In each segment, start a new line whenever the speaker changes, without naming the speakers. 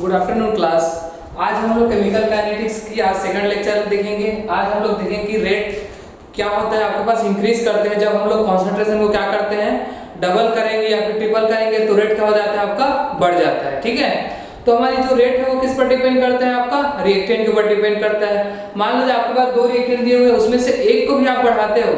Good afternoon class. आज हम लोग केमिकल काइनेटिक्स की आज सेकंड लेक्चर देखेंगे। आज हम लोग देखेंगे कि रेट क्या होता है आपके पास इंक्रीज करते हैं जब हम लोग कॉन्सेंट्रेशन को क्या करते हैं, डबल करेंगे या फिर ट्रिपल करेंगे तो रेट क्या हो जाता है आपका, बढ़ जाता है। ठीक है, तो हमारी जो रेट है वो किस पर डिपेंड करता है, आपका रिएक्टेंट के ऊपर डिपेंड करता है। मान लीजिए आपके पास दो रिएक्टेंट दिए हुए हैं, उसमें से एक को भी आप बढ़ाते हो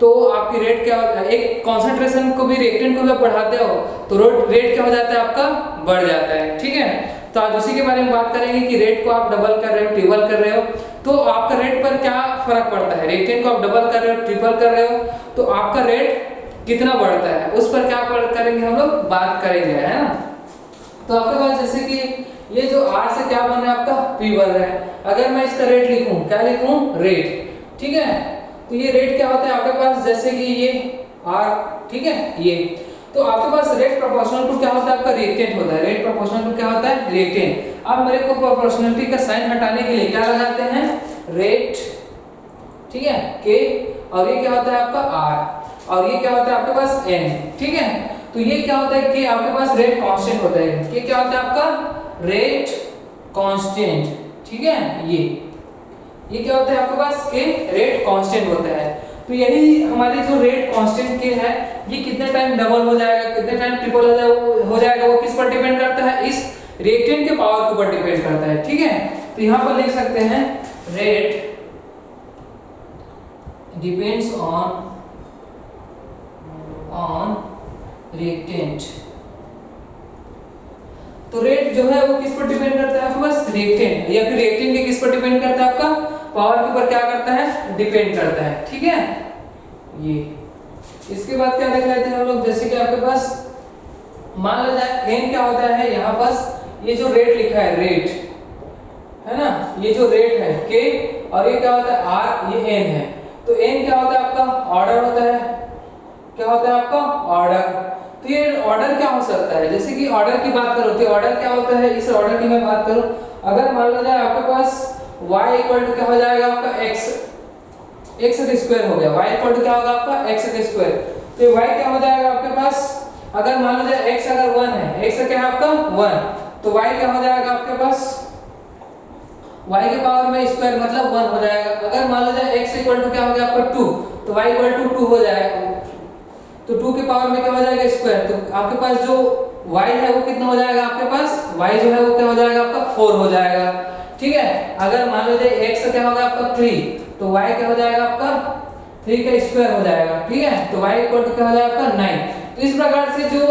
तो आपकी रेट क्या होता है, एक कॉन्सेंट्रेशन को भी रिएक्टेंट को भी आप बढ़ाते हो तो रेट क्या हो जाता है आपका, बढ़ जाता है। ठीक है, तो आज उसी के बारे में बात करेंगे कि रेट को आप डबल कर रहे हो, ट्रिपल कर रहे हो तो आपका रेट पर क्या फर्क पड़ता है। रिएक्टेंट को आप डबल कर रहे हो, ट्रिपल कर रहे हो तो आपका रेट कितना बढ़ता है, उस पर क्या करेंगे हम लोग, बात करेंगे, है ना। तो आपके पास जैसे कि ये जो R से क्या बन रहा है आपका, P बन रहा है। अगर मैं इसका रेट लिखूं, क्या लिखूं, रेट। ठीक है, तो ये रेट क्या होता है आपके पास, जैसे कि ये R, ठीक है, ये तो आपके पास रेट प्रोपोर्शनल टू क्या होता है, आपका रिएक्टेंट होता है। रेट प्रोपोर्शनल टू क्या होता है, रिएक्टेंट। अब मेरे को प्रोपोर्शनलिटी का साइन हटाने के लिए क्या लगाते हैं, रेट, ठीक है, के, और ये क्या होता है आपका R, और ये क्या होता है आपके पास N। ठीक है, तो ये क्या होता है कि आपके पास रेट कांस्टेंट होता है। ये क्या होता है आपका, रेट कांस्टेंट। ठीक है, ये क्या होता है आपके पास, के रेट कांस्टेंट होता है। तो यही हमारी जो रेट कांस्टेंट के है, ये कितने टाइम डबल हो जाएगा, कितने टाइम ट्रिपल हो जाएगा, वो किस पर डिपेंड करता है, इस रिएक्टेंट के पावर के ऊपर डिपेंड करता है। ठीक है, तो यहां पर लिख सकते हैं रेट डिपेंड्स ऑन रिएक्टेंट। तो रेट जो है वो किस पर डिपेंड करता है आपके पास, रिएक्टेंट, या फिर रिएक्टेंट के किस पर डिपेंड करता है, आपका पावर के ऊपर क्या करता है, डिपेंड करता है। ठीक है, ये इसके बाद क्या देख लेते हैं हम लोग, जैसे कि आपके पास मान लो जाए n क्या होता है, यहाँ पास ये जो रेट लिखा है, रेट है ना, ये जो रेट है k, और ये क्या होता है r, ये n है। तो n क्या होता है आपका, ऑर्डर होता है, क्या होता है आपका, ऑर्डर। तो ये ऑर्डर क्या हो सकता है, जैसे कि ऑर्डर की बात करो तो ऑर्डर क्या होता है, इस ऑर्डर की मैं बात करूं, अगर मान लो जाए आपके पास y इक्वल टू क्या हो जाएगा आपका x का स्क्वायर हो गया, y इक्वल टू क्या होगा आपका, x का स्क्वायर। तो y क्या हो जाएगा आपके पास, अगर मान लो जाए x अगर 1 है, x क्या है आपका 1, तो y क्या हो जाएगा आपके पास, y के पावर में स्क्वायर मतलब 1 हो जाएगा। अगर मान लो जाए x इक्वल टू क्या हो गया आपका 2, तो y इक्वल टू 2 हो जाएगा, तो 2 के पावर में क्या हो जाएगा, स्क्वायर। तो आपके पास जो y है वो कितना हो जाएगा, आपके पास y जो है वो क्या हो जाएगा आपका 4 हो जाएगा। ठीक है, अगर मान लो जाए x क्या होगा आपका 3, तो y क्या हो जाएगा आपका 3 का स्क्वायर हो जाएगा। ठीक है, तो y इक्वल टू क्या हो जाएगा आपका 9। तो इस प्रकार से जो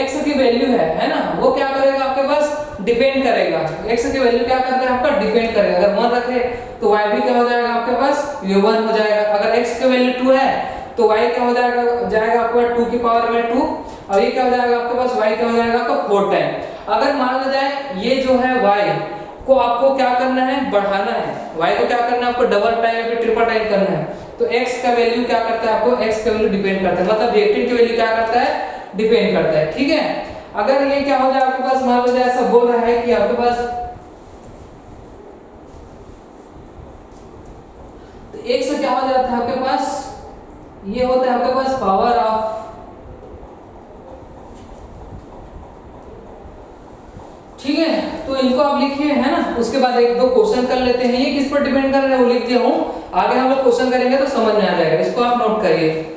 x की वैल्यू है ना, वो क्या करेगा आपके पास, डिपेंड करेगा। x की वैल्यू क्या करता है आपका, डिपेंड करेगा। अगर 1 रखे तो y भी क्या हो जाएगा आपके पास, ये 1 हो जाएगा। अगर x की वैल्यू 2 है तो y क्या हो जाएगा आपका 2 की पावर में 2, और ये क्या हो जाएगा आपके पास, y क्या हो जाएगा आपका 4 टाइम। अगर मान लो जाए ये जो है y को आपको क्या करना है, बढ़ाना है, y को क्या करना है आपको, डबल टाइम या फिर ट्रिपल टाइम करना है, तो x का वैल्यू क्या करता है आपको, x का वैल्यू डिपेंड करता है, मतलब रिएक्टेंट की वैल्यू क्या करता है, डिपेंड करता है। ठीक है, अगर ये क्या हो जाए आपके पास, मान लो जाए ऐसा बोल रहा है कि आपके पास तो x क्या हो जाता है आपके पास, ये होता है आपके पास पावर ऑफ, ठीक है। तो इनको आप लिखिए, है ना, उसके बाद एक दो क्वेश्चन कर लेते हैं। ये किस पर डिपेंड कर रहे हैं वो लिख दिया हूं, आगे हम लोग क्वेश्चन करेंगे तो समझ में आ जाएगा, इसको आप नोट करिए।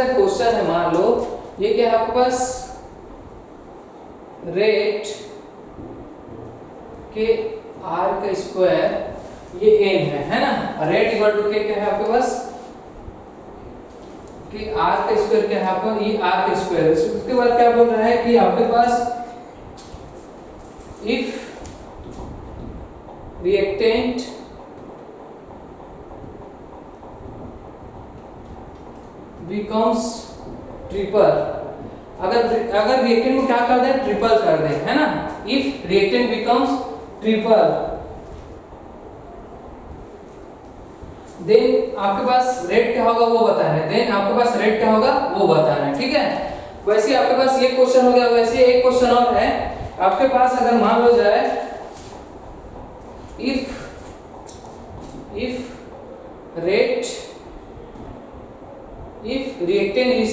एक क्वेश्चन है, मान लो ये क्या है आपके पास, रेट के आर का स्क्वायर, ये एन है ना। रेट इक्वल टू क्या है आपके पास, कि आर का स्क्वायर क्या है आपका, ये आर का स्क्वायर है। उसके बाद क्या बोल रहा है कि आपके पास इफ रिएक्टेंट बिकम्स ट्रिपल, अगर रिएक्टेंट को क्या कर दें, ट्रिपल कर दें, है ना। If reactant becomes triple, then आपके पास रेट क्या होगा वो बताना है। देन आपके पास रेट क्या होगा वो बताना है, ठीक है। वैसे आपके पास ये क्वेश्चन हो गया। वैसे एक क्वेश्चन और है आपके पास, अगर मान लो जाए if rate, if reactant is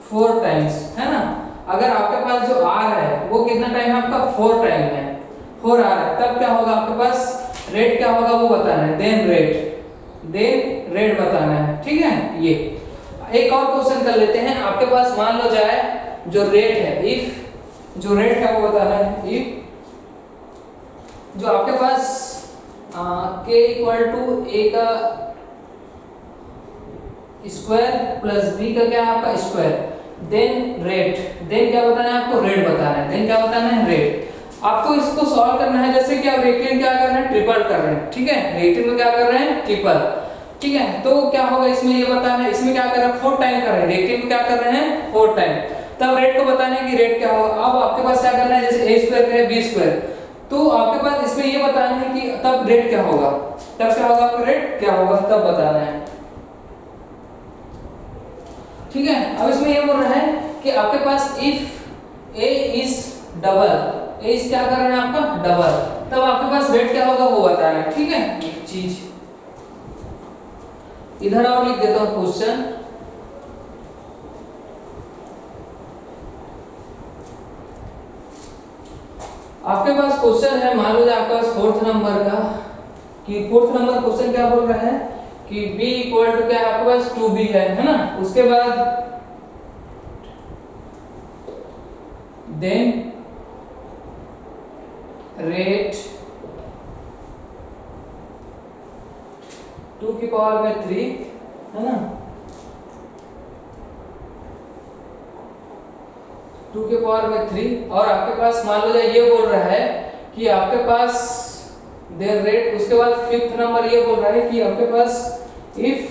4 times, है ना। अगर आपके पास जो आर है वो कितना टाइम है आपका, 4 टाइम है, 4 आर है, तब क्या होगा आपके पास, रेट क्या होगा वो बताना है। देन रेट बताना है, ठीक है। ये एक और क्वेश्चन कर लेते हैं। आपके पास मान लो जाए जो रेट है, इफ जो रेट है वो बताना है। इफ जो आपके पास k इक्वल टू a का स्क्वायर प्लस b का क्या है आपका स्क्वायर, देन रेट, देन क्या बताना है आपको, रेट बताना है। देन क्या बताना है, रेट। आपको इसको सॉल्व करना है, जैसे कि आप रिएक्टेंट क्या कर रहे हैं, ट्रिपल कर रहे हैं, ठीक है। रिएक्टेंट में क्या कर रहे हैं, ट्रिपल, ठीक है। तो क्या होगा इसमें ये बताना है, इसमें क्या कर रहे हैं, 4 टाइम कर रहे हैं, रिएक्टेंट में क्या कर रहे हैं, 4 टाइम। तब रेट को बताना है कि रेट क्या होगा। अब आपके पास क्या करना है, जैसे a स्क्वायर है b स्क्वायर, तो आपके पास इसमें ये बताना है कि तब रेट क्या होगा, तब क्या होगा आपका रेट क्या होगा, तब बताना है, ठीक है। अब इसमें ये बोल रहा है कि आपके पास if a is double, a is क्या कर रहे हैं आपका डबल, तब आपके पास रेट क्या होगा वो बताना है, ठीक है। एक चीज इधर और लिख देता हूं क्वेश्चन। आपके पास क्वेश्चन है, मान लो आपके पास 4th नंबर का, कि 4th नंबर क्वेश्चन क्या बोल रहा है कि b इक्वल टू क्या है आपके पास 2b है ना। उसके बाद देन रेट 2 की पावर में 3, है ना, 2 के पावर में 3। और आपके पास मान लो ये बोल रहा है कि आपके पास देन रेट, उसके बाद 5th नंबर ये बोल रहा है कि आपके पास इफ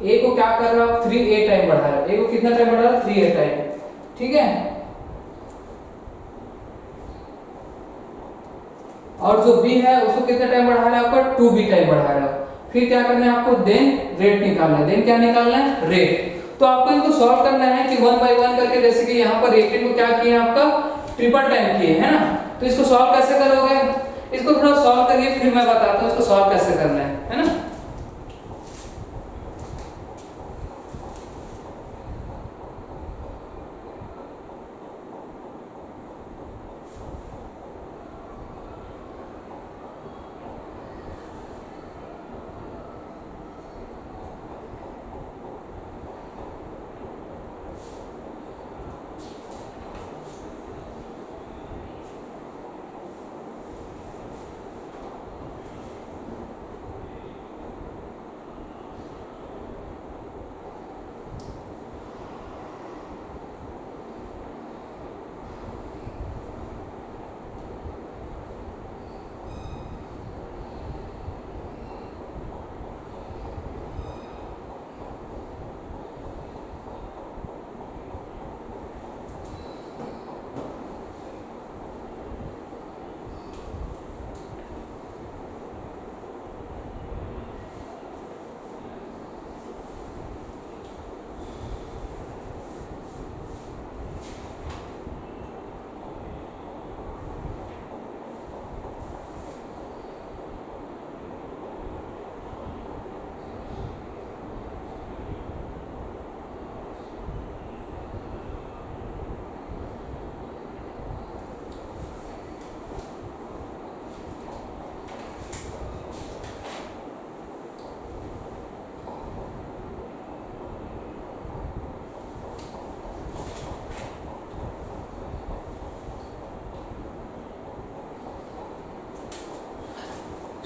a को क्या कर रहा है, 3a टाइम बढ़ा रहा है, a को कितना टाइम बढ़ा रहा है, 3a टाइम, ठीक है। और जो b है उसको कितना टाइम बढ़ा रहा है आपका, 2b टाइम बढ़ा रहा है। फिर क्या करना है आपको, देन रेट निकालना है। देन क्या निकालना है, रेट। तो आपको इनको सॉल्व करना है कि 1 बाय 1 करके, जैसे कि यहाँ पर रिएक्टेंट को क्या किए आपका ट्रिपल टाइम किए, है ना। तो इसको सॉल्व कैसे करोगे, इसको थोड़ा सॉल्व करिए, फिर मैं बताता हूँ इसको सॉल्व कैसे करना है ना।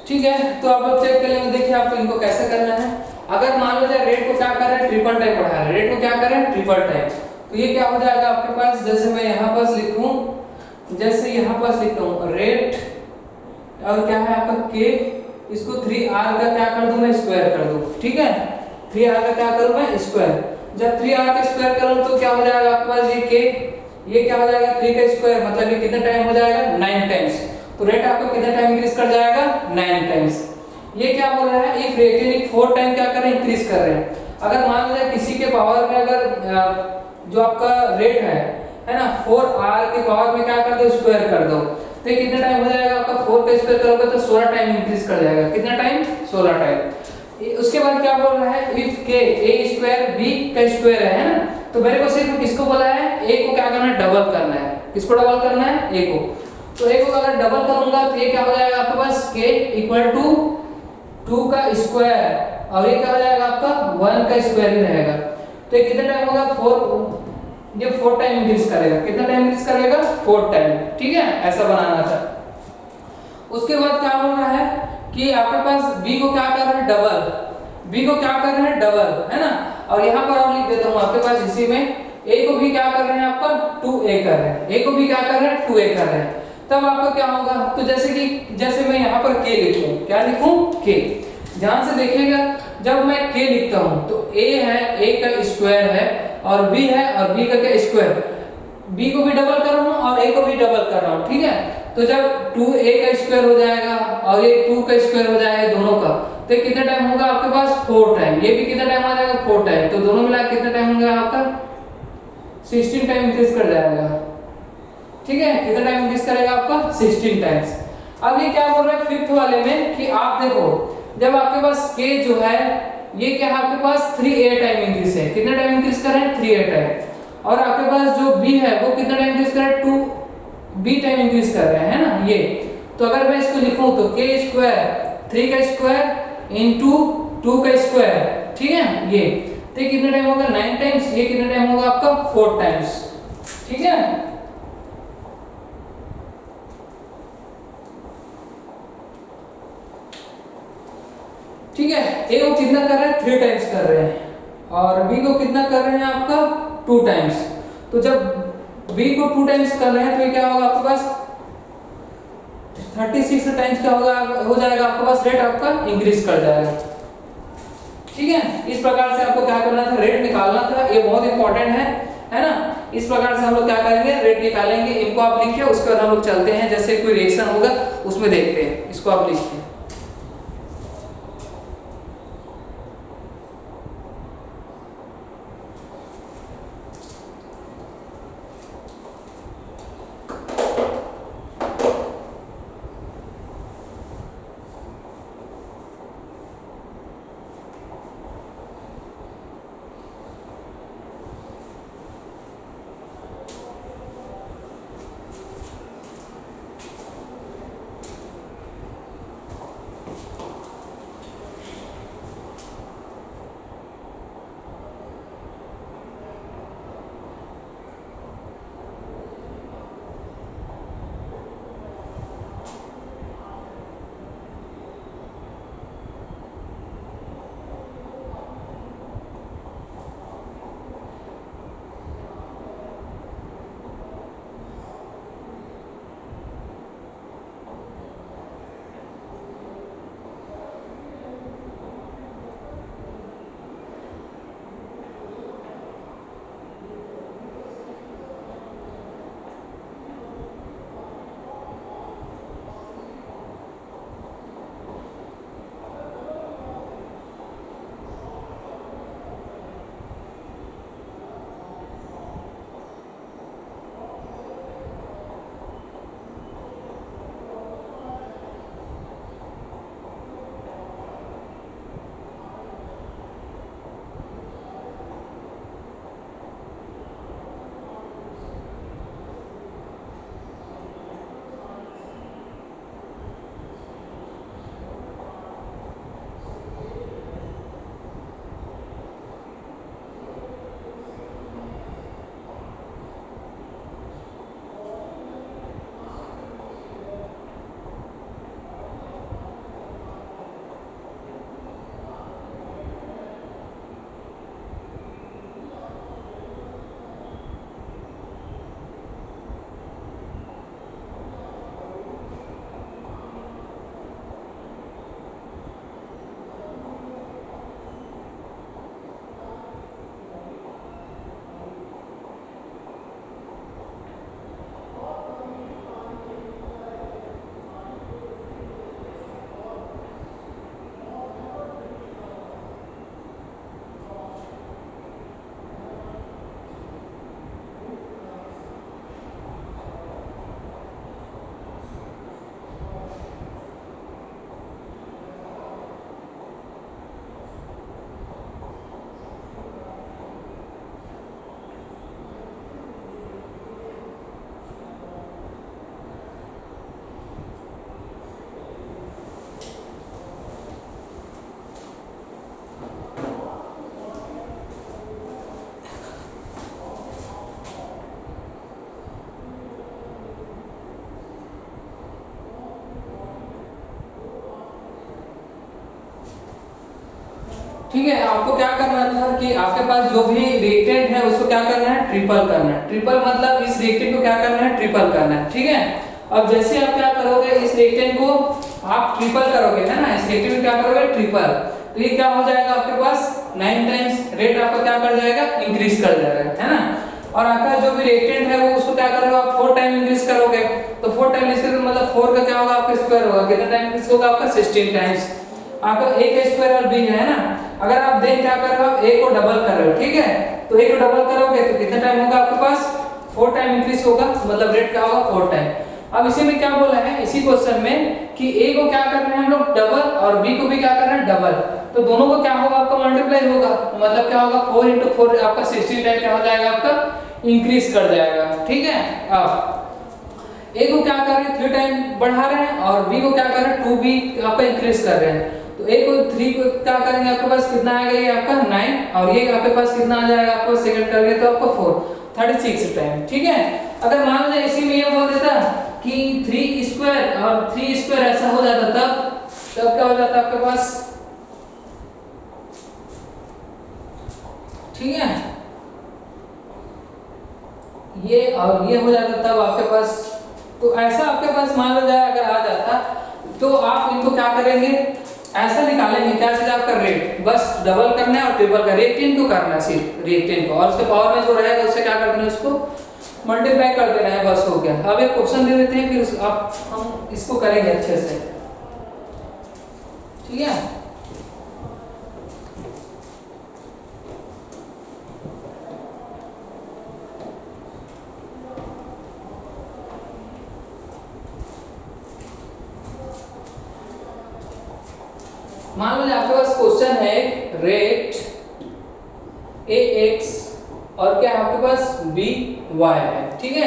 ठीक है, तो आप लोग चेक कर लेंगे। देखिए आपको इनको कैसे करना है। अगर मान लो जाए रेट को क्या कर रहे हैं, ट्रिपल टाइम बढ़ा रहे हैं, रेट को क्या कर रहे हैं, ट्रिपल टाइम, तो ये क्या हो जाएगा आपके पास, जैसे मैं यहाँ पास लिखूं, जैसे यहाँ पास लिखता हूँ रेट और क्या है आपका के, इसको 3r का क्या कर दूं मैं, स्क्वायर कर दूं। ठीक है, 3r का क्या करूं मैं, स्क्वायर। जब 3r का स्क्वायर करूं तो क्या हो जाएगा आपके पास, ये के, ये क्या हो जाएगा 3 का स्क्वायर, मतलब ये कितना टाइम हो जाएगा, 9 टाइम्स। तो रेट आपका कितना टाइम इंक्रीज कर जाएगा, 9 टाइम्स। ये क्या बोल रहा है, इफ रेट यानी 4 टाइम क्या कर रहे हैं, इंक्रीज कर रहे हैं। अगर मान लो किसी के पावर में अगर जो आपका रेट है ना, 4r के पावर में क्या कर दो, स्क्वायर कर दो, तो ये कितना टाइम हो जाएगा आपका, 4 का स्क्वायर करोगे तो 16 टाइम इंक्रीज कर जाएगा। कितना टाइम, 16 टाइम। उसके बाद क्या बोल रहा है, इफ के a स्क्वायर b का स्क्वायर है ना, तो मेरे को सिर्फ किसको बोला है, a को क्या करना है, डबल करना है। किसको डबल करना है, a को। तो a को अगर डबल करूंगा तो ये क्या हो जाएगा आपके पास, k इक्वल टू 2 का स्क्वायर, और ये क्या हो जाएगा आपका 1 का स्क्वायर ही रहेगा। तो ये कितना टाइम होगा, 4, ये 4 टाइम इंक्रीज करेगा। कितना टाइम इंक्रीज करेगा, 4 टाइम। ठीक है, ऐसा बनाना था। उसके बाद क्या बोल रहा है कि आपके पास b को क्या कर रहे हैं, डबल, b को क्या कर रहे हैं, डबल, है ना। और यहाँ पर और लिख देता हूँ आपके पास इसी में, a को भी क्या कर रहे हैं आपका 2a कर रहे हैं, a को भी क्या कर रहे हैं, 2a कर रहे हैं। तब आपका क्या होगा, तो जैसे मैं यहाँ पर k लिखूं, क्या लिखूं, k। ध्यान से देखिएगा, जब मैं k लिखता हूँ तो a है, a का स्क्वायर है, और b है, और b का क्या स्क्वायर, b को भी डबल कर रहा हूँ और a को भी डबल कर रहा हूँ। ठीक है, तो जब 2a का स्क्वायर हो जाएगा और ये 2 का स्क्वायर हो जाएगा दोनों का, तो कितना टाइम होगा आपके पास, 4 टाइम। ये भी कितना टाइम आ जाएगा, 4 टाइम। तो दोनों मिला कितना टाइम होगा आपका, 16 टाइम इंक्रीज कर जाएगा। ठीक है, कितना टाइम इंक्रीज करेगा आपका, 16 टाइम्स। अब ये क्या बोल रहा है फिफ्थ वाले में कि आप देखो, जब आपके पास k जो है, ये क्या है आपके पास 3a टाइम इंक्रीज है। कितना टाइम इंक्रीज कर रहे हैं, 3a टाइम। और आपके पास जो b है वो कितना टाइम इंक्रीज कर रहा है, 2b टाइम इंक्रीज कर रहे हैं ना ये। तो अगर मैं इसको लिखूं तो k स्क्वायर 3 का स्क्वायर इनटू 2 का स्क्वायर, ठीक है, ये तो ये कितना टाइम होगा, 9 टाइम्स। ये कितना टाइम होगा आपका, 4 टाइम्स। ठीक है, ठीक है। a को कितना कर रहे हैं, 3 टाइम्स कर रहे हैं, और b को कितना कर रहे हैं आपका 2 टाइम्स। तो जब b को 2 टाइम्स कर रहे हैं तो ये क्या होगा आपके पास 36 टाइम्स क्या होगा, हो जाएगा आपके पास, रेट आपका इंक्रीज कर जाएगा। ठीक है, इस प्रकार से आपको क्या करना था, रेट निकालना था। ये बहुत इंपॉर्टेंट है ना। इस प्रकार से हम लोग क्या करेंगे, रेट निकालेंगे। इनको आप लिखिए, उसके बाद हम लोग चलते हैं, जैसे कोई रिएक्शन होगा उसमें देखते हैं। इसको आप लिखिए। ठीक है, आपको क्या करना था कि आपके पास जो भी रिएक्टेंट है उसको क्या करना है, ट्रिपल करना है। ट्रिपल मतलब इस रिएक्टेंट को क्या करना है, ट्रिपल करना है। ठीक है, अब जैसे आप क्या करोगे, इस रिएक्टेंट को आप ट्रिपल करोगे, है ना, इस रिएक्टेंट को क्या करोगे, ट्रिपल, तो ये क्या हो जाएगा आपके पास 9 टाइम्स रेट आपका क्या कर जाएगा, इंक्रीज कर जाएगा, है ना। और आपका जो भी रिएक्टेंट है वो उसको क्या करोगे आप 4 टाइम इंक्रीज करोगे, तो 4 टाइम इंक्रीज करोगे मतलब 4 का क्या होगा आपका स्क्वायर होगा, कितना टाइम इंक्रीज होगा आपका 16 टाइम्स। आपका a का स्क्वायर और b है ना, अगर आप देन क्या कर रहे हो, आप a को डबल कर रहे हो, ठीक है, तो a को डबल करोगे तो कितना टाइम होगा आपके पास 4 टाइम इंक्रीज होगा, मतलब रेट क्या होगा 4 टाइम। अब इसी में क्या बोला है, इसी क्वेश्चन में कि a को क्या कर रहे हैं हम लोग डबल और b को भी क्या कर रहे हैं डबल, तो दोनों को क्या होगा आपका मल्टीप्लाई होगा, मतलब क्या होगा 4 × 4 आपका 16 टाइम क्या हो जाएगा आपका इंक्रीज कर जाएगा। ठीक है, अब a को क्या कर रहे हैं 3 टाइम बढ़ा रहे हैं और b को क्या कर रहे हैं 2 भी आपका इंक्रीज कर रहे हैं, तो a को 3 को क्या करेंगे आपके पास कितना आएगा, ये आपका 9 और ये आपके पास कितना आ जाएगा आपको सेकंड करेंगे तो आपको 4 36 टाइम। ठीक है, अगर मान लो इसी में ये बोल देता कि 3 स्क्वायर और 3 स्क्वायर ऐसा हो जाता तब क्या हो जाता आपके पास, ठीक है, ये और ये हो जाता तब आपके पास, तो ऐसा आपके पास मान लो जाए अगर आ जाता तो आप इनको क्या करेंगे, ऐसा निकालेंगे क्या चीज आपका रेट, बस डबल करना है और ट्रिपल का रिएक्टेंट को करना है, सिर्फ रिएक्टेंट को, और उसके पावर में जो रहेगा उससे क्या कर देना है, उसको मल्टीप्लाई कर देना है, बस हो गया। अब एक क्वेश्चन दे देते हैं फिर आप हम इसको करेंगे अच्छे से। ठीक है, मान लो आपके पास क्वेश्चन है रेट ax और क्या आपके पास by है। ठीक है,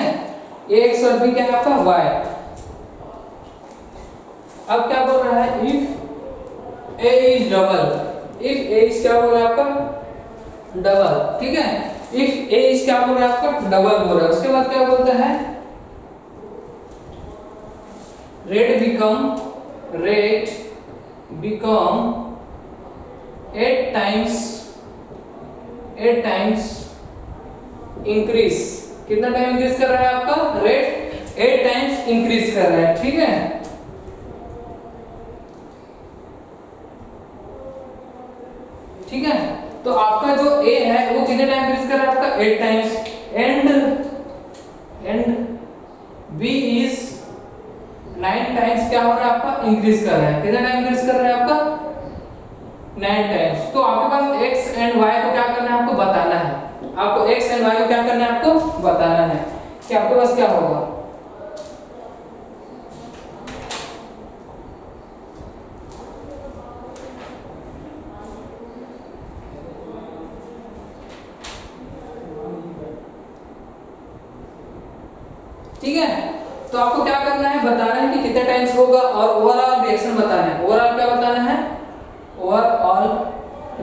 ax और b क्या है आपका y। अब क्या बोल रहा है, if a is double, if a is क्या बोल रहा है आपका डबल। ठीक है, if a is क्या बोल रहा है आपका डबल बोल रहा है, उसके बाद क्या बोलता है rate become 8 times increase, कितना टाइम इंक्रीज कर रहा है आपका रेट 8 टाइम्स इंक्रीज कर रहा है। ठीक है, ठीक है, तो आपका जो a है वो कितने टाइम इंक्रीज कर रहा है आपका 8 times, and b is 9 times क्या हो रहा है आपका इंक्रीज कर रहा है, कितना टाइम इंक्रीज कर रहा है आपका 9 टाइम्स। तो आपके पास x एंड y को क्या करना है आपको बताना है, आपको x एंड y को क्या करना है आपको बताना है कि आपके पास क्या होगा। ठीक है, तो आपको क्या करना है बताना है कि कितने टाइम्स होगा और ओवरऑल रिएक्शन बताना है, ओवरऑल क्या बताना है, ओवरऑल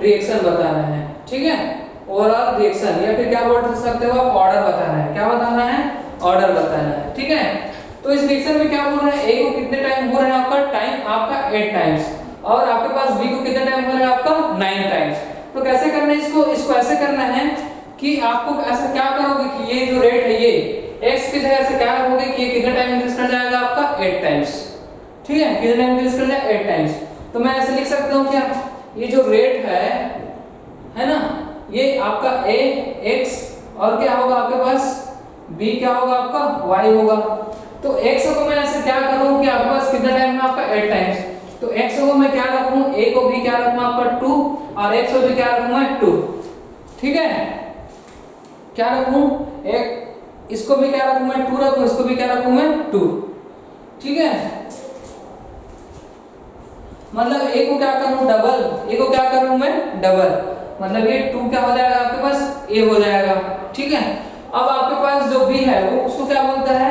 रिएक्शन बताना है। ठीक है, ओवरऑल रिएक्शन या फिर क्या बोल सकते हो आप ऑर्डर बताना है, क्या बताना है ऑर्डर बताना है। ठीक है, तो इस रिएक्शन में क्या बोल रहा है, a को कितने टाइम हो रहा है आपका टाइम आपका 8 टाइम्स और आपके पास b को कितने टाइम हो रहा है आपका 9 टाइम्स। तो कैसे करना है इसको ऐसे करना है कि आपको ऐसा क्या करोगे कि ये जो रेट है ये x की जगह से क्या रखोगे कि ये कितना टाइम इंक्रीज कर जाएगा आपका 8 टाइम्स। ठीक है, कितना टाइम इंक्रीज कर जाएगा 8 टाइम्स, तो मैं ऐसे लिख सकता हूँ क्या, ये जो रेट है ना, ये आपका a x और क्या होगा आपके पास b क्या होगा आपका y होगा। तो x को मैं ऐसे क्या करूँ कि आपके पास कितना टाइम है आपका 8 टाइम्स, तो x को मैं क्या रखूँ, a को भी क्या रखूँ आपका 2 और x को भी क्या रखूँ मैं 2। ठीक है, क्या रखूँ एक, इसको भी क्या रखूँ मैं 2 रखूँ, इसको भी क्या रखूँ मैं 2। ठीक है, मतलब a को क्या करूँ डबल, a को क्या करूँ मैं डबल, मतलब ये 2 क्या हो जाएगा आपके पास a हो जाएगा। ठीक है, अब आपके पास जो b है वो उसको क्या बोलता है,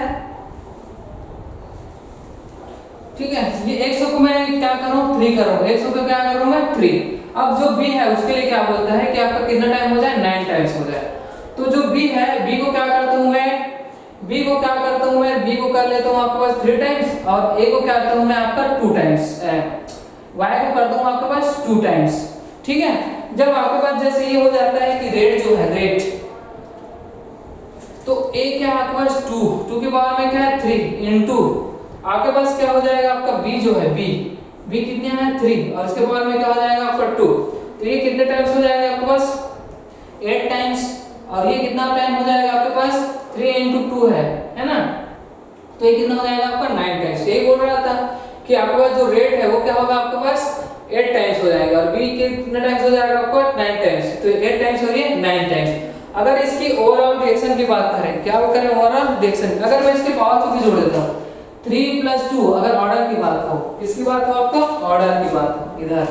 ठीक है, ये 100 को मैं क्या करूँ 3 करूँ, 100 को क्या करूँ मैं 3। अब जो b है उसके लिए क्या बोलता है कि आपका कितना टाइम हो जाए 9 टाइम्स हो जाए। तो जो b है b को क्या करता हूँ मैं, b को क्या करता हूँ मैं, b को कर लेता हूँ आपके पास 3 टाइम्स और a को क्या करता हूँ मैं आपका 2 टाइम्स, y को करता हूँ आपके पास 2 टाइम्स। ठीक है, जब आपके पास जैसे ये हो जाता है कि रेट जो है रेट, तो a क्या है आपके पास 2 की पावर में क्या है 3 इनटू आपके पास क्या हो जाएगा आपका b जो है b कितने है 3 और इसके पावर में क्या हो जाएगा आपका 2, तो ये कितने टाइम्स हो जाएगा आपके पास 8 टाइम्स, और ये कितना टाइम हो जाएगा आपके पास 3 इनटू 2 है ना, तो ये कितना हो जाएगा आपका 9 टाइम्स। यही बोल रहा था कि आपके पास जो रेट है वो क्या होगा आपके पास 8 टाइम्स हो जाएगा, और b कितने टाइम्स हो जाएगा आपको 9 टाइम्स, तो 8 टाइम्स और ये 9 टाइम्स। अगर इसकी ओवरऑल रिएक्शन की बात करें, क्या वो करें ओवरऑल रिएक्शन, अगर मैं इसके पावर को भी जोड़ देता हूं 3 + 2, अगर ऑर्डर की बात हो, किसकी बात हो आपका ऑर्डर की बात हो, इधर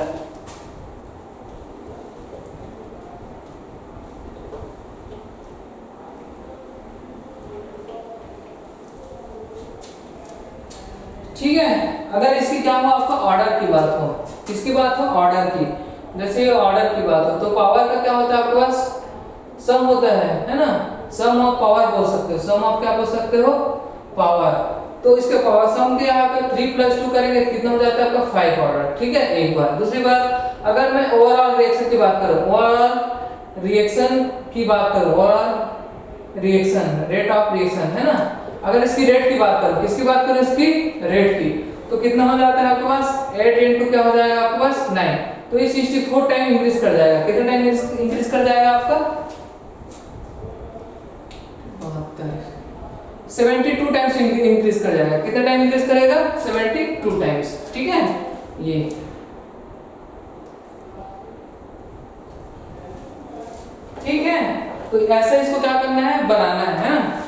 ठीक है। अगर इसकी क्या हो आपका ऑर्डर की बात हो, किसकी बात हो ऑर्डर की, जैसे ऑर्डर की बात हो तो पावर का क्या होता है आपके पास सम होता है ना, सम ऑफ पावर बोल सकते हो, सम ऑफ क्या बोल सकते हो पावर, तो इसके पावर सम के यहाँ पे 3 + 2 करेंगे कितना हो जाता है आपका 5 ऑर्डर, ठीक है एक बार। दूसरी बात अगर मैं ओवरऑल रिएक्शन की बात करूं, ओवरऑल रिएक्शन की बात करूं, overall reaction rate of reaction है ना, अगर इसकी रेट की बात करूं, किसकी बात करूं इसकी रेट की, तो कितना हो जाता है आपके पास 8 इनटू क्या हो जाएगा आपके पास 9, तो ये 64 टाइम इंक्रीज कर जाएगा, कितना टाइम इंक्रीज कर जाएगा आपका 72 टाइम्स इंक्रीज कर जाएगा, कितना टाइम इंक्रीज करेगा 72 टाइम्स, ठीक है ये। ठीक है, तो ऐसे इसको क्या करना है बनाना है ना।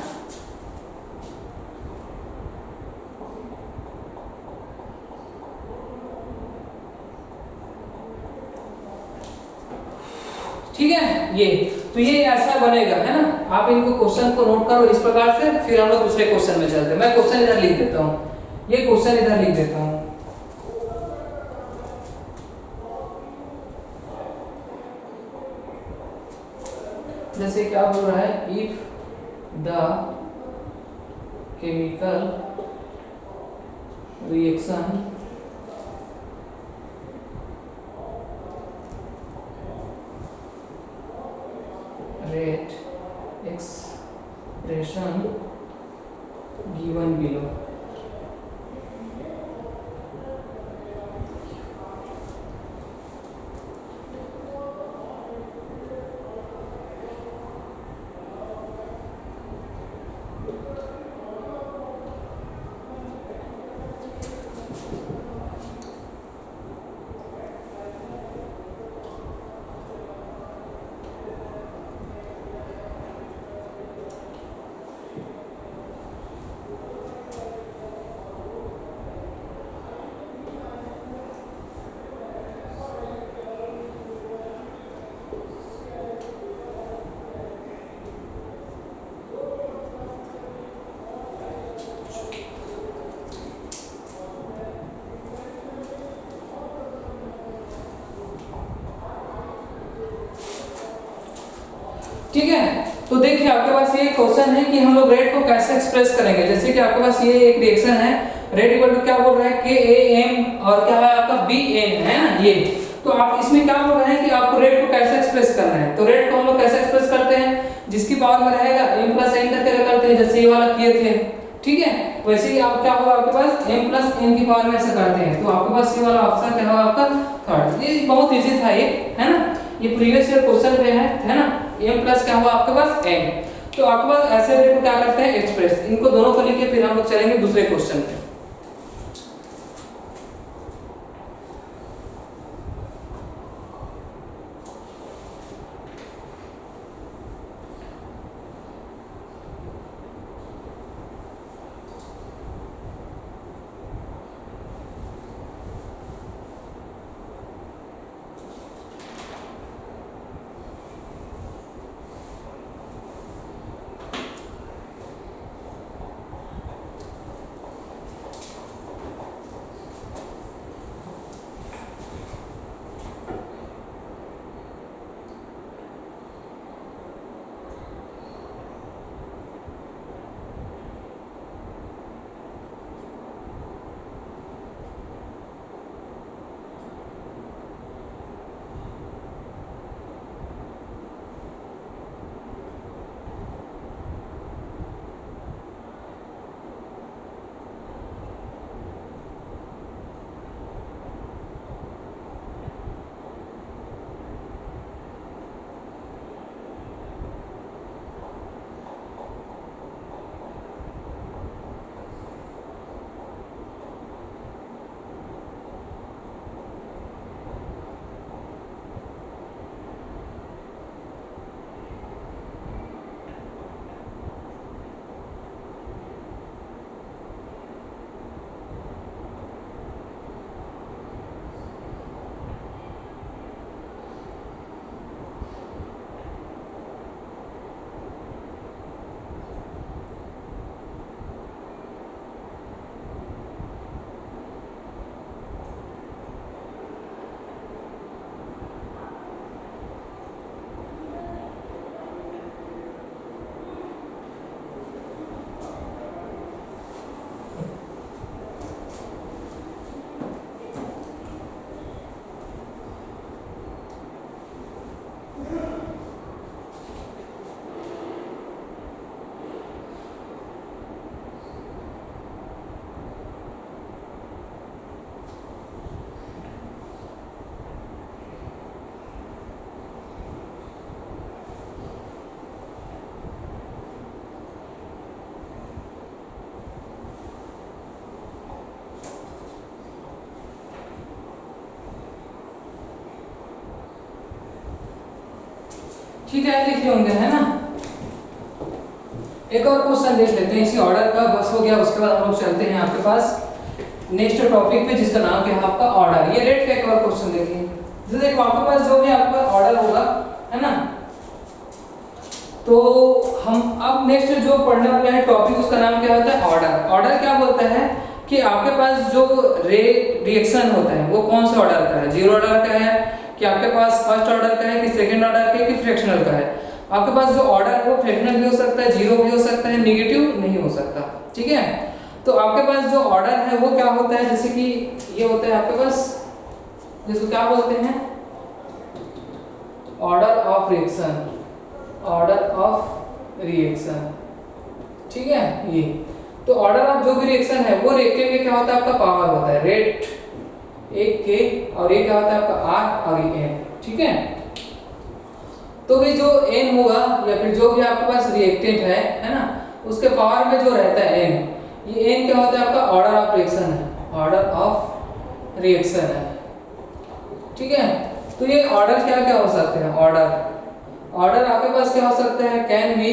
ठीक है ये, तो ये ऐसा बनेगा है ना, आप इनको क्वेश्चन को नोट करो इस प्रकार से, फिर हम लोग दूसरे क्वेश्चन में चलते हैं। मैं क्वेश्चन इधर लिख देता हूँ, ये क्वेश्चन इधर लिख देता हूँ। जैसे क्या बोल रहा है, if the chemical reaction rate expression given below, ठीक है। तो देखिए आपके पास ये क्वेश्चन है कि हम लोग रेट को कैसे एक्सप्रेस करेंगे। जैसे कि आपके पास ये एक रिएक्शन है, रेट इक्वल टू क्या बोल रहा है KAM और क्या है आपका BN है ना ये, तो आप इसमें क्या बोल रहे हैं कि आपको रेट को कैसे एक्सप्रेस करना है। तो रेट को हम लोग कैसे एक्सप्रेस करते हैं, जिसकी पावर में रहेगा m + n करके करते हैं, जैसे ये वाला किए थे, ठीक है। वैसे ही आप क्या होगा आपके पास m + n की पावर में ऐसे करते हैं, तो आपके पास ये वाला ऑप्शन क्या होगा आपका थर्ड। ये बहुत इजी था ये, है ना, ये प्रीवियस ईयर क्वेश्चन पे है ना। m+ क्या होगा आपके पास n, तो आपके पास ऐसे रेट को क्या करते हैं एक्सप्रेस। इनको दोनों को लेके फिर हम लोग चलेंगे दूसरे क्वेश्चन पे। ठीक है, लिखे होंगे है ना। एक और क्वेश्चन देख लेते हैं इसी ऑर्डर का, बस हो गया। उसके बाद हम लोग चलते हैं आपके पास नेक्स्ट टॉपिक पे, जिसका नाम क्या है आपका ऑर्डर। ये रेट का एक और क्वेश्चन देखिए। जैसे देखो आपके पास जो भी आपका ऑर्डर होगा है ना, तो हम अब नेक्स्ट जो पढ़ने वाले हैं टॉपिक, उसका नाम क्या होता है ऑर्डर। ऑर्डर क्या बोलता है कि आपके पास जो रिएक्शन होता है वो कौन सा ऑर्डर का है, जीरो ऑर्डर का है कि आपके पास फर्स्ट ऑर्डर का है कि सेकंड ऑर्डर का है कि फ्रैक्शनल का है। आपके पास जो ऑर्डर है वो फ्रैक्शनल भी हो सकता है, जीरो भी हो सकता है, नेगेटिव नहीं हो सकता। ठीक है, तो आपके पास जो ऑर्डर है वो क्या होता है, जैसे कि ये होता है आपके पास, जिसको क्या बोलते हैं order of reaction, order of reaction. ठीक है, ये तो ऑर्डर ऑफ जो भी रिएक्शन है वो रिएक्टेंट में क्या होता है आपका पावर होता है, रेट एक के, और ये क्या होता है आपका आर और ये एन। ठीक है, तो भी जो एन होगा या फिर जो भी आपके पास रिएक्टेंट है ना, उसके पावर में जो रहता है एन, ये एन क्या होता है आपका ऑर्डर ऑफ रिएक्शन है, ऑर्डर ऑफ रिएक्शन है। ठीक है, तो ये ऑर्डर क्या क्या हो सकते हैं, ऑर्डर आपके पास क्या हो सकता है, कैन बी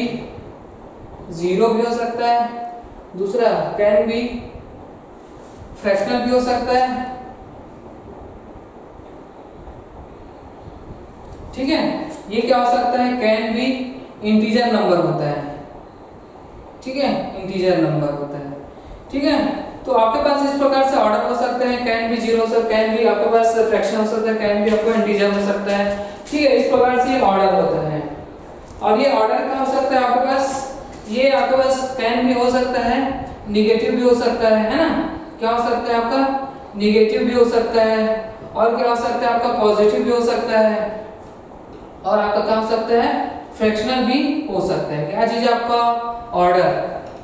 जीरो भी हो सकता है, दूसरा कैन बी फ्रैक्शनल भी हो सकता है। ठीक है, ये क्या हो सकता है, कैन बी इंटीजर नंबर होता है। ठीक है, इंटीजर नंबर होता है। ठीक है, तो आपके पास इस प्रकार से ऑर्डर हो सकते हैं, कैन बी जीरो हो सकता है, कैन बी आपके पास फ्रैक्शन हो सकता है, कैन बी आपका इंटीजर हो सकता है। ठीक है, इस प्रकार से ये ऑर्डर होता है। और ये ऑर्डर क्या हो सकता है आपके पास, ये आपके पास कैन भी हो सकता है, निगेटिव भी हो सकता है ना। क्या हो सकता है आपका, निगेटिव भी हो सकता है, और क्या हो सकता है आपका पॉजिटिव भी हो सकता है, और आपका क्या हो सकता है फ्रैक्शनल भी हो सकता है। क्या चीज आपका ऑर्डर।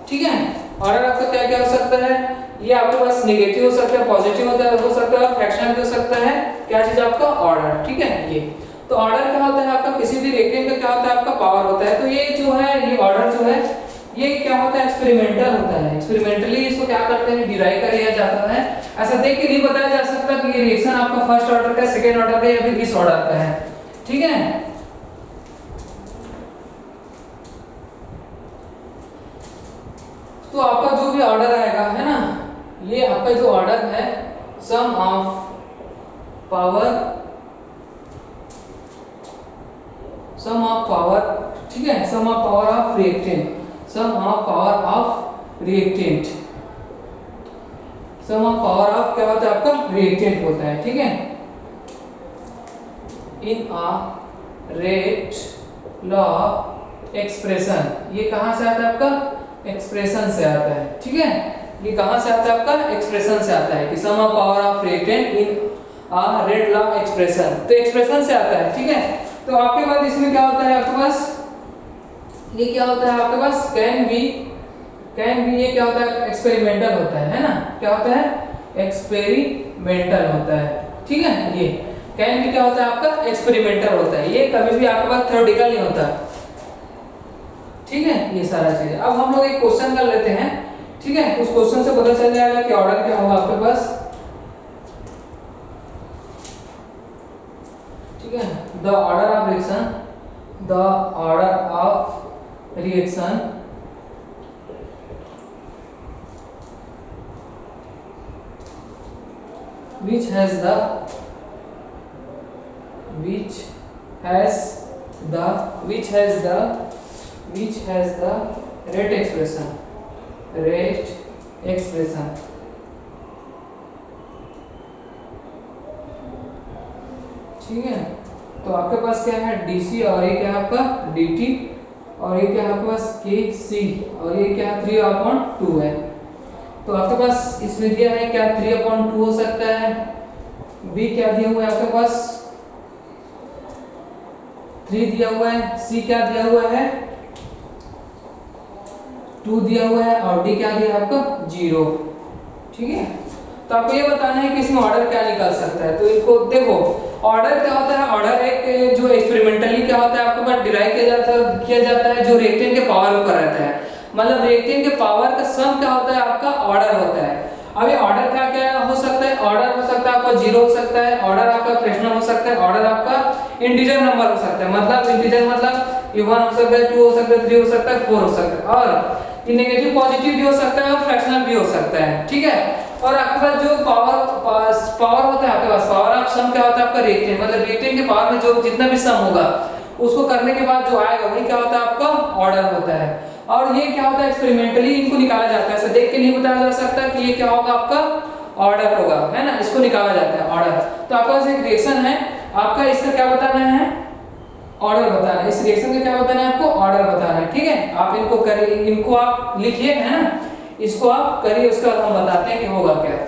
ठीक है, ऑर्डर आपका क्या क्या हो सकता है, ये आपके पास नेगेटिव हो सकता है, पॉजिटिव हो सकता है, फ्रैक्शनल भी हो सकता है। क्या चीज आपका ऑर्डर। ठीक है, ये तो ऑर्डर क्या होता है आपका, किसी भी रिएक्टेंट का क्या होता है आपका पावर होता है। तो ये जो है ये ऑर्डर जो है ये क्या होता है, एक्सपेरिमेंटल होता है। एक्सपेरिमेंटली इसको क्या करते हैं, डिराइव किया जाता है। ऐसा देख के नहीं बताया जा सकता कि ये रिएक्शन आपका फर्स्ट ऑर्डर का, सेकंड ऑर्डर का या फिर किस ऑर्डर का है। ठीक है, तो आपका जो भी ऑर्डर आएगा है ना, ये आपका जो ऑर्डर है sum of power, sum of power. ठीक है, sum of power of reactant, sum of power of reactant, sum of power of क्या होता है आपका रिएक्टेंट होता है। ठीक है, in a rate law expression, ये कहां से आता है आपका, एक्सप्रेशन से आता है। ठीक है, ये कहां से आता है आपका, एक्सप्रेशन से आता है कि sum of power of reactant in a rate law expression, तो एक्सप्रेशन से आता है। ठीक है, तो आपके पास इसमें क्या होता है आपके पास, ये क्या होता है आपके पास कैन बी ये क्या होता है एक्सपेरिमेंटल होता है ना। क्या होता है, एक्सपेरिमेंटल होता है। ठीक है, ये कैन बी क्या होता है आपका एक्सपेरिमेंटल होता है, ये कभी भी आपके पास थ्योरेटिकल नहीं होता। ठीक है, ये सारा चीज। अब हम लोग एक क्वेश्चन कर लेते हैं। ठीक है, उस क्वेश्चन से पता चल जाएगा कि ऑर्डर क्या होगा आपके पास। ठीक है, the order of reaction, the order of reaction which has the rate expression, ठीक है, तो आपके पास क्या है dc, और ये क्या है आपका dt, और ये क्या है आपके पास kc, और ये क्या है 3/2 है। तो आपके पास इसमें दिया है क्या 3/2 हो सकता है, b क्या दिया हुआ है आपके पास 3 दिया हुआ है, c क्या दिया हुआ है 2 दिया हुआ है, और d क्या दिया है आपका 0। ठीक है, तो आपको ये बताना है कि इसमें ऑर्डर क्या निकल सकता है। तो इसको देखो, ऑर्डर क्या होता है, ऑर्डर एक जो एक्सपेरिमेंटली क्या होता है आपके पास डिराइव किया जाता है जो रिएक्टेंट के पावर पर रहता है। मतलब रिएक्टेंट के पावर का सम क्या होता है आपका ऑर्डर होता है। अब ये ऑर्डर क्या क्या हो सकता है, ऑर्डर हो सकता है आपका आपका 0 हो सकता है, ऑर्डर आपका फ्रैक्शनल हो सकता है, ऑर्डर आपका इंटीजर नंबर हो सकता है। मतलब इंटीजर मतलब ये 1 हो सकता है, 2 हो सकता है, 3 हो सकता है, 4 हो सकता है, और ये नेगेटिव पॉजिटिव भी हो सकता है और फ्रैक्शनल भी हो सकता है, ठीक है। और आपके पास जो पावर होता है, आपके पास पावर ऑफ सम क्या होता है आपका रिएक्टेंट, मतलब रिएक्टेंट के पावर में जो जितना भी सम होगा उसको करने के बाद जो आएगा वही क्या होता है आपका ऑर्डर होता है। और ये क्या होता है एक्सपेरिमेंटली इनको निकाला जाता है, ऐसे देख के नहीं बताया जा सकता कि ये क्या होगा आपका ऑर्डर होगा, है ना, इसको निकाला जाता है ऑर्डर। तो आपके पास एक रिएक्शन है, आपका इसका क्या बताना है, ऑर्डर बताना है, इस रिएक्शन का क्या बताना है आपको, ऑर्डर बताना है, ठीक है। आप इनको करिए, इनको आप लिखिए, है ना, इसको आप करिए, उसके बाद हम बताते हैं कि होगा क्या।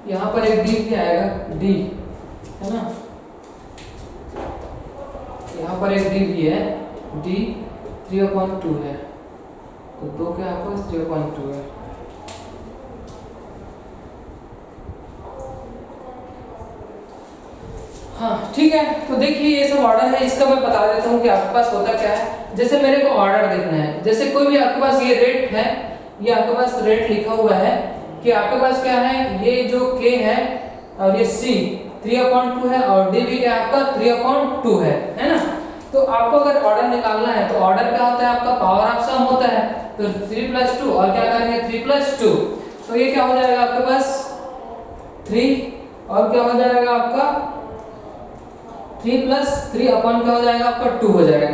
यहाँ पर एक डी भी आएगा, डी, है ना, यहाँ पर एक डी भी है, डी 3/2 है, तो 2 क्या आपको 3/2 है। हाँ ठीक है, तो देखिए ये सब ऑर्डर है, इसका मैं बता देता हूँ कि आपके पास होता क्या है। जैसे मेरे को ऑर्डर देखना है, जैसे कोई भी आपके पास ये रेट है, ये आपके पास रेट लिखा हुआ है कि आपके पास क्या है, ये जो K है और ये C 3/2 है और D भी क्या आपका 3/2 है ना। तो आपको अगर ऑर्डर निकालना है तो ऑर्डर क्या होता है आपका, पावर ऑफ सम होता है, तो 3 + 2 और क्या करेंगे 3 + 2, तो ये क्या हो जाएगा आपके पास 3 और क्या हो जाएगा आपका 3 + 3 अपन क्या हो जाएगा आपका 2 हो जाएगा।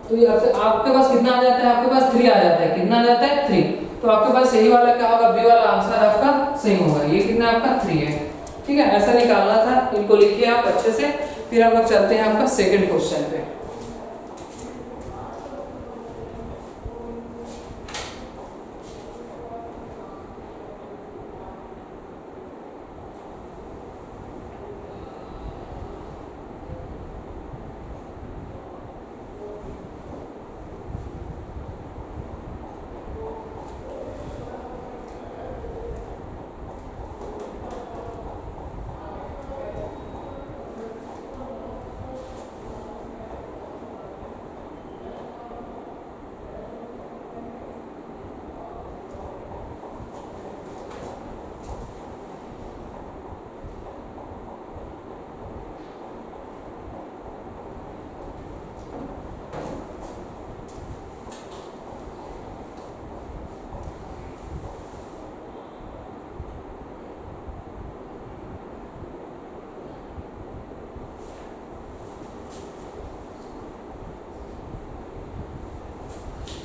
तो ये आपके पास कितना आ जाता है, आपके पास 3 आ जाता है, कितना आ जाता है 3। तो आपके पास सही वाला क्या होगा, बी वाला आंसर आपका सही होगा, ये कितना आपका 3 है, ठीक है। ऐसा निकालना था, इनको लिखिए आप अच्छे से, फिर हम लोग चलते हैं आपका सेकंड क्वेश्चन पे।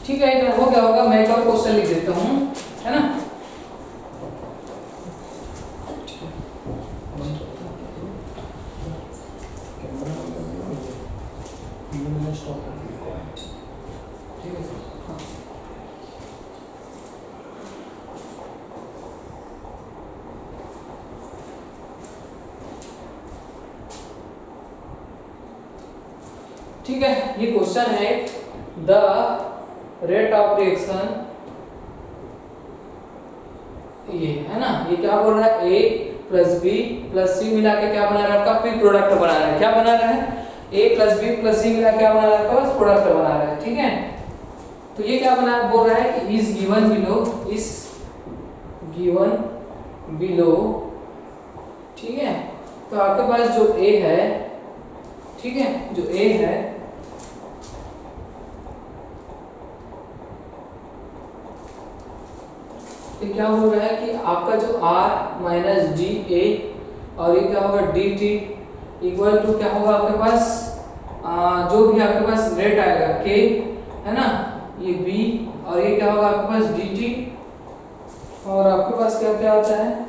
ठीक है, इधर हो गया होगा, मैं एक और क्वेश्चन लिख देता हूँ, है ना। ठीक है, ये क्वेश्चन है, द रेट ऑफ रिएक्शन, ये है ना, ये क्या बोल रहा है, A + B + C मिला के क्या बना रहा है आपका, पी प्रोडक्ट बना रहा है, क्या बना रहा है, A + B + C मिला क्या बना रहा है आपका, बस प्रोडक्ट बना रहा है, ठीक है। तो ये क्या बना बोल रहा है कि इज गिवन बिलो, ठीक है। तो आपके पास जो A है, ठीक है, जो ए है ये क्या हो रहा है कि आपका जो r माइनस डी ए और ये क्या होगा डी टी इक्वल टू क्या होगा आपके पास जो भी आपके पास रेट आएगा k है ना, ये b और ये क्या होगा आपके पास डी टी और आपके पास क्या क्या आता है,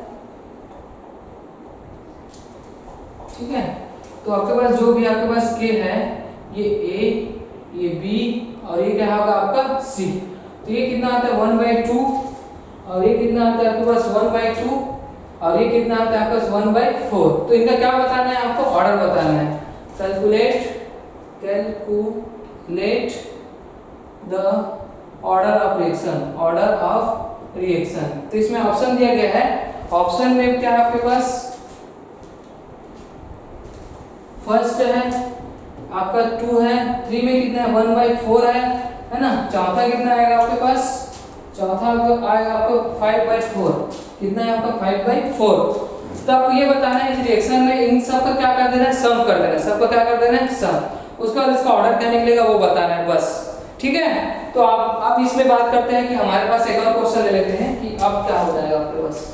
ठीक है। तो आपके पास जो भी आपके पास k है ये a ये b और ये क्या होगा आपका c। तो ये कितना आता है 1/2 और ये कितना आता है आपके पास 1/2 और ये कितना आता है आपके पास 1/4। तो इनका क्या बताना है आपको, ऑर्डर बताना है। Calculate the order of reaction. तो इसमें ऑप्शन दिया गया है, ऑप्शन में क्या है आपके पास, फर्स्ट है आपका 2 है, 3 में कितना है 1/4 है ना, चौथा कितना आएगा आपके पास, चौथा आएगा आपको 5/4, कितना है आपका 5/4। तो आपको ये बताना है इस रिएक्शन में इन सब का क्या कर देना है, सम कर देना है, सबका क्या कर देना है सम, उसके बाद इसका ऑर्डर क्या निकलेगा वो बताना है बस, ठीक है। तो आप इसमें बात करते हैं कि हमारे पास एक और क्वेश्चन ले लेते हैं कि अब क्या हो जाएगा आपके पास।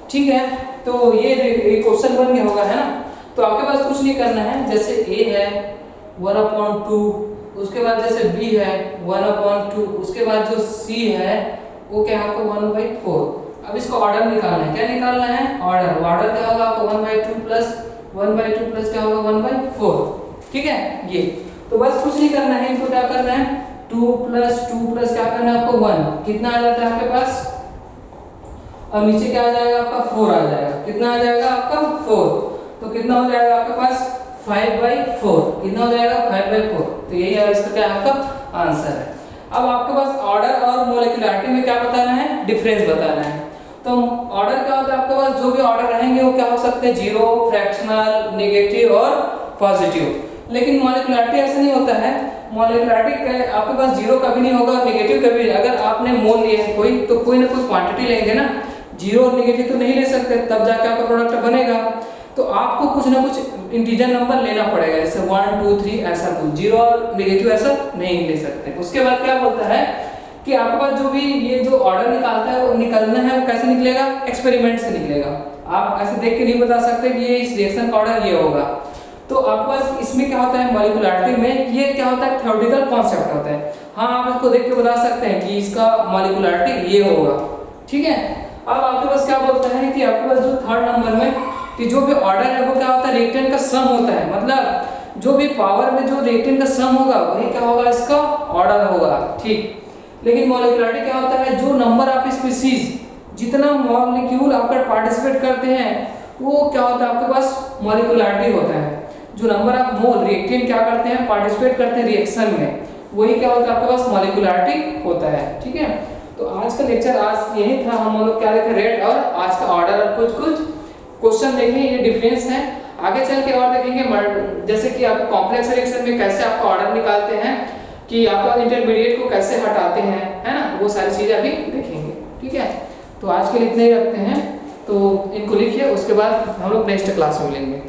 ठीक है, तो ये क्वेश्चन बन गया होगा है ना। तो आपके पास कुछ नहीं करना है, जैसे a है 1/2, उसके बाद जैसे b है 1/2, उसके बाद जो c है वो क्या है आपको 1/4। अब इसको ऑर्डर निकालना है, क्या निकालना है ऑर्डर क्या होगा आपको 1/2 प्लस क्या होगा 1/4, ठीक है। ये तो बस कुछ नहीं करना है, इनको क्या करना है 2 प्लस क्या करना है आपको 1, कितना आ जाता है आपके पास, और नीचे क्या आ जाएगा आपका 4 आ जाएगा, कितना आ जाएगा आपका 4। तो तो कितना हो जाएगा आपके पास 5/4। कितना हो जाएगा 5/4। तो यही है इसका क्या आपका आंसर है। अब आपके पास ऑर्डर और मोलिकुलरिटी में क्या बताना है, डिफरेंस बताना है। तो ऑर्डर क्या होता है आपके पास, जो भी ऑर्डर रहेंगे वो क्या हो सकते हैं, जीरो, फ्रैक्शनल, नेगेटिव और पॉजिटिव। लेकिन मोलिकुलरिटी ऐसा नहीं होता है। मोलिकुलरिटी आपके पास जीरो कभी नहीं होगा और नेगेटिव कभी नहीं। अगर आपने मोल लिए है कोई, तो कोई ना कोई क्वांटिटी लेंगे ना, जीरो और नेगेटिव तो नहीं ले सकते, तब जाके आपका प्रोडक्ट बनेगा। तो आपको कुछ ना कुछ इंटीजर नंबर लेना पड़ेगा, जैसे 1 2 3 ऐसा कुछ, जीरो और नेगेटिव ऐसा नहीं ले सकते। उसके बाद क्या बोलता है कि आपके पास जो भी ये जो ऑर्डर निकालता है वो निकलना है, वो कैसे निकलेगा, एक्सपेरिमेंट से निकलेगा। आप ऐसे देख के नहीं बता सकते कि ये इस रिएक्शन का ऑर्डर ये होगा। तो आपके पास इसमें क्या होता है मॉलिक्यूलरिटी में, ये क्या होता है थ्योरेटिकल कॉन्सेप्ट होता है। हाँ, आप इसको देख के बता सकते हैं कि इसका मॉलिक्यूलरिटी ये होगा, ठीक है। अब आपके पास क्या बोलता है कि आपके पास जो थर्ड नंबर में कि जो भी ऑर्डर है वो क्या होता है रिएक्टेंट का सम होता है, मतलब जो भी पावर में जो रिएक्टेंट का सम होगा वही क्या होगा, इसका ऑर्डर होगा, ठीक। लेकिन मॉलिक्यूलरिटी क्या होता है, जो नंबर ऑफ स्पीशीज, जितना मॉलिक्यूल आपका पार्टिसिपेट करते हैं वो क्या होता है आपके पास मॉलिक्यूलरिटी होता है। जो नंबर ऑफ मोल रिएक्टेंट क्या करते हैं, पार्टिसिपेट करते हैं रिएक्शन में, वही क्या होता है आपके पास मॉलिक्यूलरिटी होता है, ठीक है। तो आज का लेक्चर आज यही था। हम लोग क्या देखे, रेट और आज का ऑर्डर और कुछ क्वेश्चन देखें, ये डिफरेंस है। आगे चल के और देखेंगे जैसे कि आप कॉम्प्लेक्स रिएक्शन में कैसे आपका ऑर्डर निकालते हैं, कि आप इंटरमीडिएट को कैसे हटाते हैं, है ना, वो सारी चीजें अभी देखेंगे, ठीक है। तो आज के लिए इतने ही रखते हैं, तो इनको लिखिए, उसके बाद हम लोग नेक्स्ट क्लास में मिलेंगे।